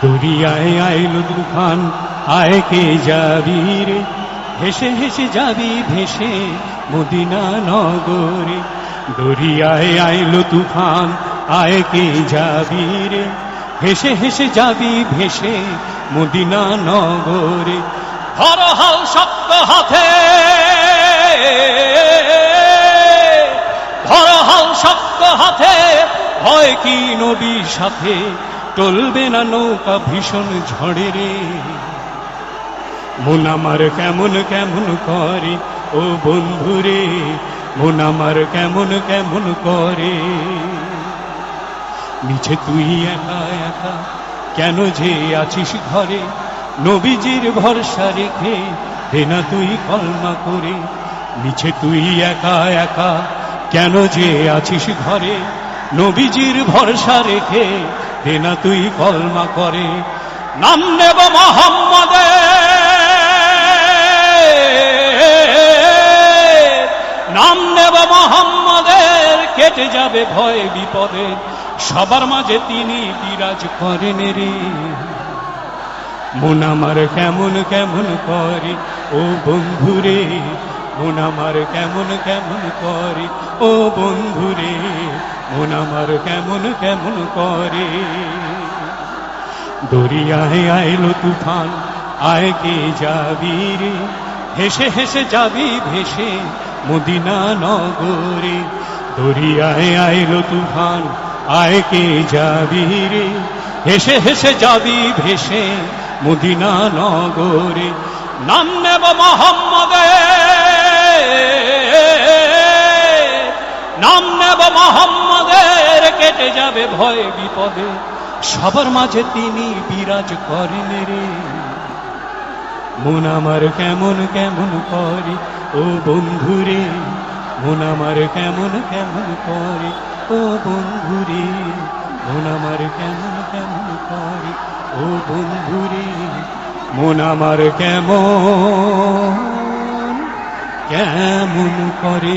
দরিয়ায় আইলো তুফান, আয় কে যাবি রে, হেসে হেসে যাবি ভেসে মদিনা নগরে। দরিয়ায় আইলো তুফান, আয় কে যাবি রে, হেসে হেসে যাবি ভেসে মদিনা নগরে। ধর হাল শক্ত হাতে, ধর হাল শক্ত হাতে, হয় কি নবীর সাথে, টলবে না নৌকা ভীষণ ঝড়ে রে। মন আমার কেমন কেমন করে ও বন্ধুরে, মন আমার কেমন কেমন করে। নিচে তুই একা একা কেন যে আছিস ঘরে, নবীজির ভরসা রেখে দে না তুই কলমা করে। নিচে তুই একা একা কেন যে আছিস ঘরে, নবীজির ভরসা রেখে দে না তুই কলমা করে। নাম নেব মোহাম্মদের, নাম নেব মোহাম্মদের, কেটে যাবে ভয় বিপদে, সবার মাঝে তিনি বিরাজ করেন রে। মন আমার কেমন কেমন করে ও বন্ধুরে, মন আমার কেমন কেমন করে ও বন্ধুরে, মন আমার কেমন কেমন করে। দরিয়ায় আইলো তুফান, আয় কে যাবি রে, হেসে হেসে যাবি ভেসে মদিনা নগরে। দরিয়ায় আইলো তুফান, আয় কে যাবি রে, হেসে হেসে যাবি ভেসে মদিনা নগরে। নাম নেব মোহাম্মদের, নাম নেব মোহাম্মদের, কেটে যাবে ভয় বিপদে, সবার মাঝে তিনি বিরাজ করেন রে। মন আমার কেমন কেমন করে ও বন্ধুরে, মন আমার কেমন কেমন করে ও বন্ধুরে, মন আমার কেমন কেমন করে ও বন্ধুরে, মন আমার কেমন কেমন করে।